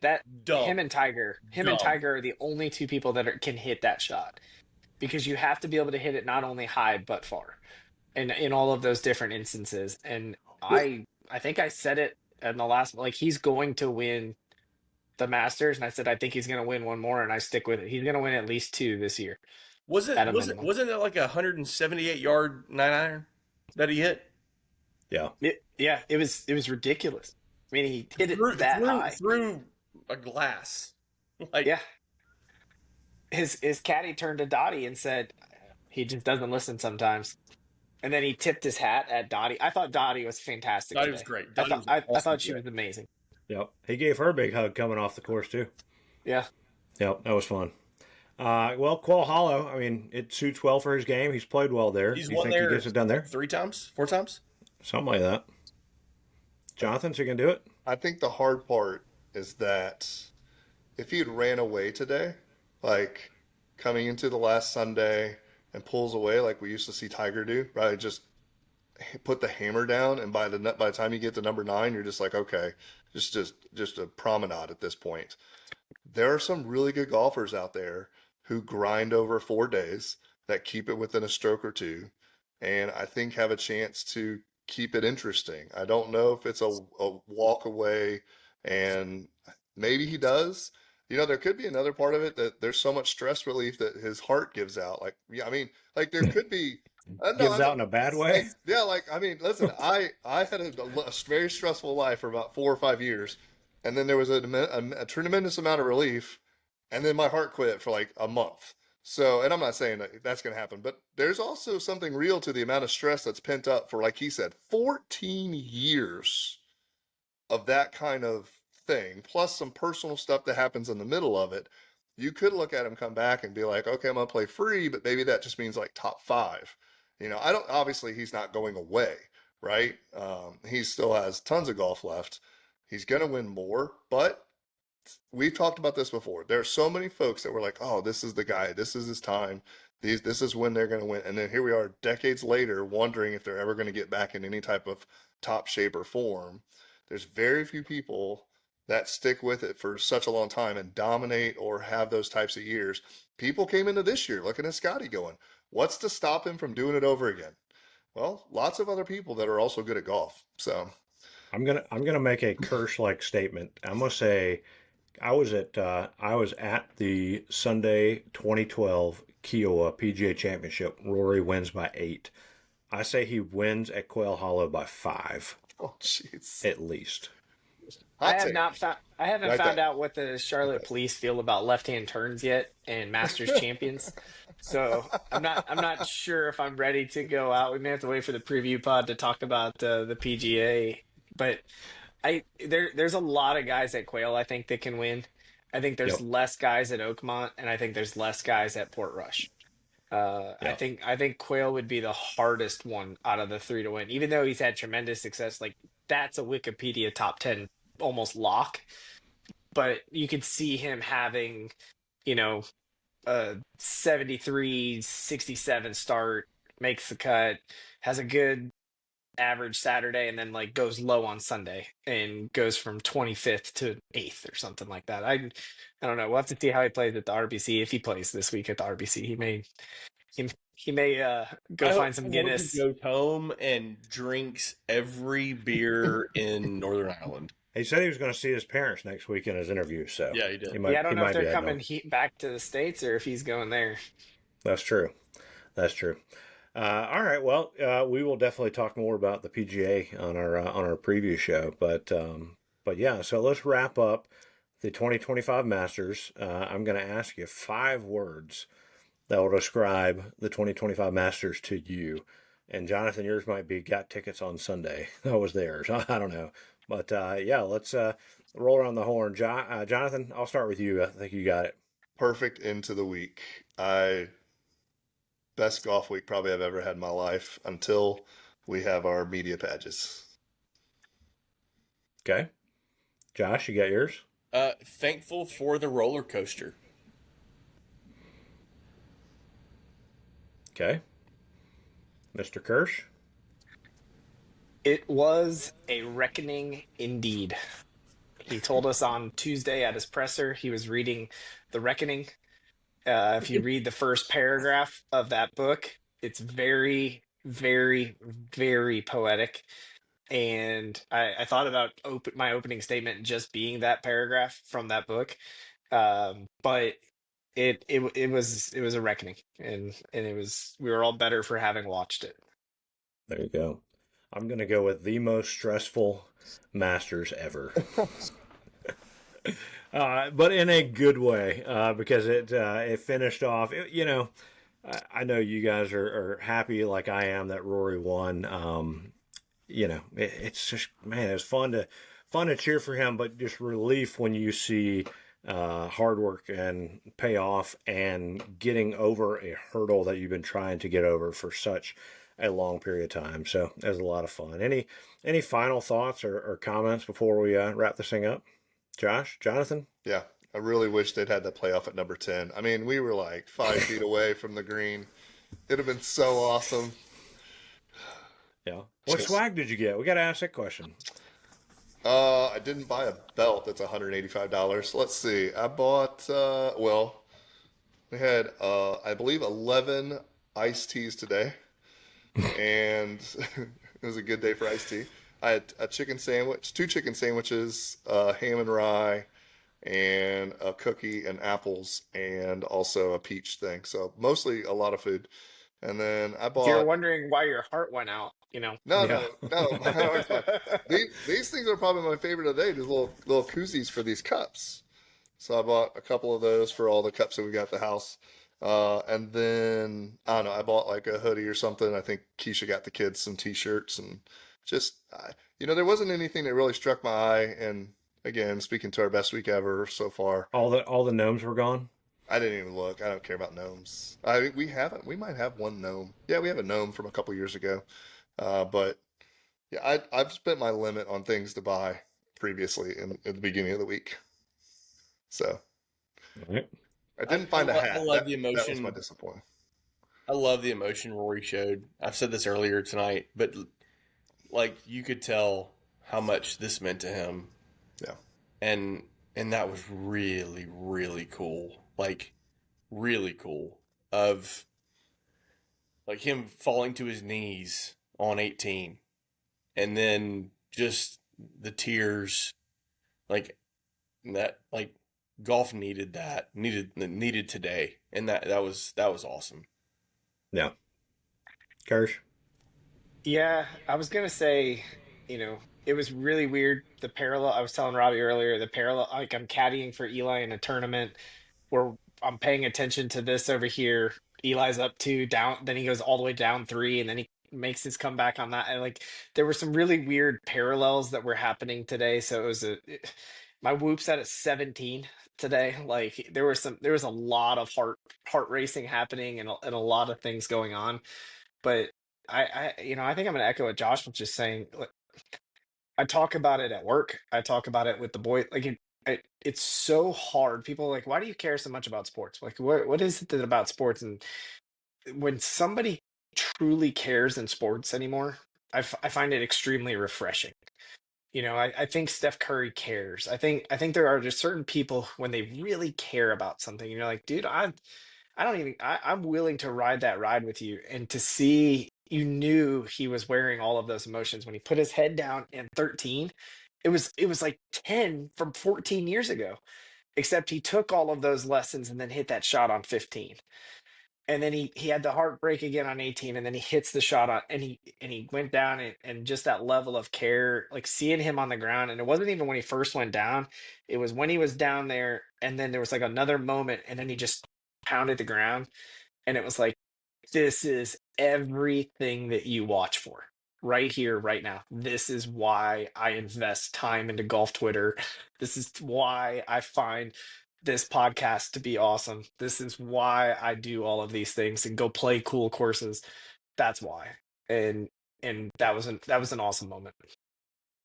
Speaker 4: that
Speaker 3: Dumb.
Speaker 4: him and Tiger are the only two people that can hit that shot, because you have to be able to hit it not only high but far, and in all of those different instances. And I think I said it in the last, like, he's going to win the Masters, and I said I think he's going to win one more, and I stick with it. He's going to win at least 2 this year.
Speaker 3: Wasn't
Speaker 4: at a minimum.
Speaker 3: it like a 178-yard 9-iron that he hit?
Speaker 1: Yeah.
Speaker 4: It was ridiculous. I mean, he hit it high
Speaker 3: through a glass. Like,
Speaker 4: yeah. His caddy turned to Dottie and said, he just doesn't listen sometimes. And then he tipped his hat at Dottie. I thought Dottie was fantastic.
Speaker 3: Dottie
Speaker 4: today.
Speaker 3: was great.
Speaker 4: I thought she was amazing.
Speaker 1: Yep. He gave her a big hug coming off the course, too.
Speaker 4: Yeah.
Speaker 1: Yep. That was fun. Well, Quail Hollow, I mean, it suits well for his game. He's played well there.
Speaker 3: He's
Speaker 1: Do you
Speaker 3: won
Speaker 1: think
Speaker 3: there
Speaker 1: he gets it done there?
Speaker 3: 3 times? 4 times?
Speaker 1: Something like that. Jonathan, so you can do it?
Speaker 2: I think the hard part is that if he had ran away today, like coming into the last Sunday and pulls away like we used to see Tiger do, right? Just put the hammer down, and by the time you get to number 9, you're just like, okay, just a promenade at this point. There are some really good golfers out there who grind over 4 days that keep it within a stroke or two, and I think have a chance to keep it interesting. I don't know if it's a walk away, and maybe he does. You know, there could be another part of it that there's so much stress relief that his heart gives out. Like, yeah, I mean, like there could be
Speaker 1: Gives out in a bad way?
Speaker 2: Yeah, like, I mean, listen, I had a very stressful life for about 4 or 5 years, and then there was a tremendous amount of relief, and then my heart quit for like a month. So, and I'm not saying that that's going to happen, but there's also something real to the amount of stress that's pent up for, like he said, 14 years of that kind of thing, plus some personal stuff that happens in the middle of it, you could look at him come back and be like, okay, I'm gonna play free, but maybe that just means like top five. I don't. Obviously, he's not going away, right? He still has tons of golf left. He's gonna win more, but we've talked about this before. There are so many folks that were like, "Oh, this is the guy. This is his time. This is when they're going to win." And then here we are, decades later, wondering if they're ever going to get back in any type of top shape or form. There's very few people that stick with it for such a long time and dominate or have those types of years. People came into this year looking at Scotty going, "What's to stop him from doing it over again?" Well, lots of other people that are also good at golf. So
Speaker 1: I'm gonna make a Kirsch like statement. I'm gonna say I was at the Sunday 2012 Kiowa PGA Championship. Rory wins by 8. I say he wins at Quail Hollow by 5
Speaker 2: oh, jeez.
Speaker 1: at least.
Speaker 4: I
Speaker 2: Hot
Speaker 4: have
Speaker 2: take.
Speaker 4: not found. I haven't
Speaker 2: Write
Speaker 4: found
Speaker 2: that.
Speaker 4: out what the Charlotte police feel about left-hand turns yet and Masters champions. So I'm not sure if I'm ready to go out. We may have to wait for the preview pod to talk about the PGA. But there's a lot of guys at Quail I think that can win. I think there's
Speaker 1: Yep.
Speaker 4: less guys at Oakmont, and I think there's less guys at Portrush. I
Speaker 1: Yep.
Speaker 4: think Quail would be the hardest one out of the three to win, even though he's had tremendous success. Like that's a Wikipedia top 10 almost lock, but you could see him having, you know, a 73-67 start, makes the cut, has a good average Saturday, and then like goes low on Sunday and goes from 25th to 8th or something like that. I don't know. We'll have to see how he plays at the RBC. If he plays this week at the RBC, he may go
Speaker 3: I
Speaker 4: find
Speaker 3: hope
Speaker 4: some
Speaker 3: he
Speaker 4: Guinness.
Speaker 3: goes home and drinks every beer in Northern Ireland.
Speaker 1: He said he was going to see his parents next week in his interview, so
Speaker 3: Yeah, he did.
Speaker 4: Yeah, I
Speaker 1: he
Speaker 4: don't know if
Speaker 1: might be
Speaker 4: they're
Speaker 1: heading
Speaker 4: coming
Speaker 1: home.
Speaker 4: back to the States or if he's going there.
Speaker 1: That's true. That's true. All right. Well, we will definitely talk more about the PGA on our preview show. But yeah. So let's wrap up the 2025 Masters. I'm going to ask you 5 words that will describe the 2025 Masters to you. And Jonathan, yours might be got tickets on Sunday. That was theirs. I don't know. But yeah, let's roll around the horn. Jonathan, I'll start with you. I think you got it.
Speaker 2: Perfect into the week. Best golf week probably I've ever had in my life until we have our media badges.
Speaker 1: Okay. Josh, you got yours?
Speaker 3: Thankful for the roller coaster.
Speaker 1: Okay. Mr. Kirsch?
Speaker 4: It was a reckoning indeed. He told us on Tuesday at his presser he was reading The Reckoning. If you read the first paragraph of that book, it's very, very, very poetic. And I thought about my opening statement just being that paragraph from that book, but it was a reckoning, and we were all better for having watched it.
Speaker 1: There you go. I'm going to go with the most stressful Masters ever. But in a good way, because it finished off. I know you guys are happy like I am that Rory won. It's just, man, it was fun to cheer for him, but just relief when you see hard work and payoff and getting over a hurdle that you've been trying to get over for such a long period of time. So it was a lot of fun. Any final thoughts or comments before we wrap this thing up? Josh, Jonathan?
Speaker 2: Yeah, I really wish they'd had that playoff at number 10. I mean, we were like 5 feet away from the green. It'd have been so awesome.
Speaker 1: Yeah. What swag did you get? We got to ask that question.
Speaker 2: I didn't buy a belt that's $185. Let's see. I bought, we had, I believe, 11 iced teas today. And it was a good day for iced tea. I had a chicken sandwich, 2 chicken sandwiches, ham and rye, and a cookie and apples, and also a peach thing. So mostly a lot of food. And then I
Speaker 4: If you're
Speaker 2: bought.
Speaker 4: wondering why your heart went out,
Speaker 2: No,
Speaker 1: Yeah.
Speaker 2: no. My heart's fine. These things are probably my favorite of the day. These little koozies for these cups. So I bought a couple of those for all the cups that we got at the house. And then I don't know. I bought like a hoodie or something. I think Keisha got the kids some t-shirts and just there wasn't anything that really struck my eye. And again, speaking to our best week ever so far.
Speaker 1: All the gnomes were gone.
Speaker 2: I didn't even look. I don't care about gnomes. We haven't. We might have one gnome. Yeah, we have a gnome from a couple years ago. But yeah, I've spent my limit on things to buy previously at the beginning of the week. So
Speaker 1: All right.
Speaker 2: I didn't find a hat.
Speaker 3: I love the
Speaker 2: That was my
Speaker 3: emotion.
Speaker 2: disappointment.
Speaker 3: I love the emotion Rory showed. I've said this earlier tonight, but like you could tell how much this meant to him.
Speaker 2: Yeah.
Speaker 3: And that was really, really cool. Like really cool. Of like him falling to his knees on 18 and then just the tears, like that, like golf needed that, needed today. And that was awesome.
Speaker 1: Yeah. Kirsch.
Speaker 4: Yeah, I was gonna say, it was really weird. The parallel, I was telling Robbie earlier, the parallel, like I'm caddying for Eli in a tournament where I'm paying attention to this over here. Eli's up two, down, then he goes all the way down three, and then he makes his comeback on that. And like there were some really weird parallels that were happening today. So my whoop's at 17 today. Like there was a lot of heart racing happening and a lot of things going on. But I think I'm gonna echo what Josh was just saying. Like, I talk about it at work. I talk about it with the boy. Like it's so hard. People are like, why do you care so much about sports? Like, what is it about sports? And when somebody truly cares in sports anymore, I find it extremely refreshing. I think Steph Curry cares. I think there are just certain people when they really care about something, and you're like, dude, I don't even I'm willing to ride that ride with you. And to see you knew he was wearing all of those emotions when he put his head down in 13. It was like 10 from 14 years ago, except he took all of those lessons and then hit that shot on 15. And then he had the heartbreak again on 18, and then he hits the shot on, and he went down, and just that level of care, like seeing him on the ground. And it wasn't even when he first went down, it was when he was down there, and then there was like another moment, and then he just pounded the ground. And it was like, this is everything that you watch for right here, right now. This is why I invest time into golf Twitter. This is why I find this podcast to be awesome. This is why I do all of these things and go play cool courses. That's why. And that was an awesome moment.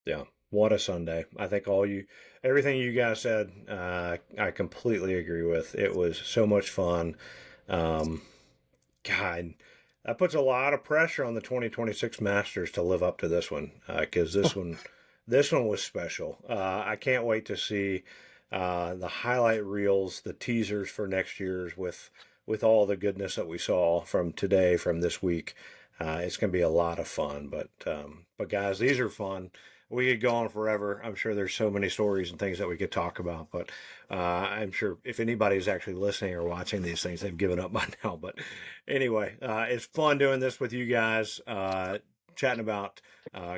Speaker 1: Yeah. What a Sunday. I think everything you guys said, I completely agree with. It was so much fun. God, that puts a lot of pressure on the 2026 Masters to live up to this one, because this one was special. I can't wait to see the highlight reels, the teasers for next year's with all the goodness that we saw from today, from this week. It's going to be a lot of fun. But guys, these are fun. We could go on forever. I'm sure there's so many stories and things that we could talk about, but I'm sure if anybody's actually listening or watching these things, they've given up by now. But anyway, it's fun doing this with you guys, chatting about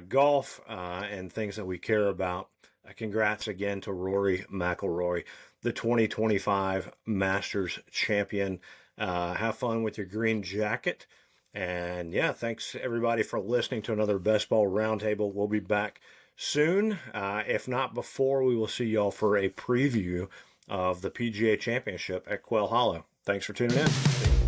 Speaker 1: golf and things that we care about. Congrats again to Rory McIlroy, the 2025 Masters champion. Have fun with your green jacket. And yeah, thanks everybody for listening to another Best Ball Roundtable. We'll be back soon. If not before, we will see y'all for a preview of the PGA Championship at Quail Hollow. Thanks for tuning in.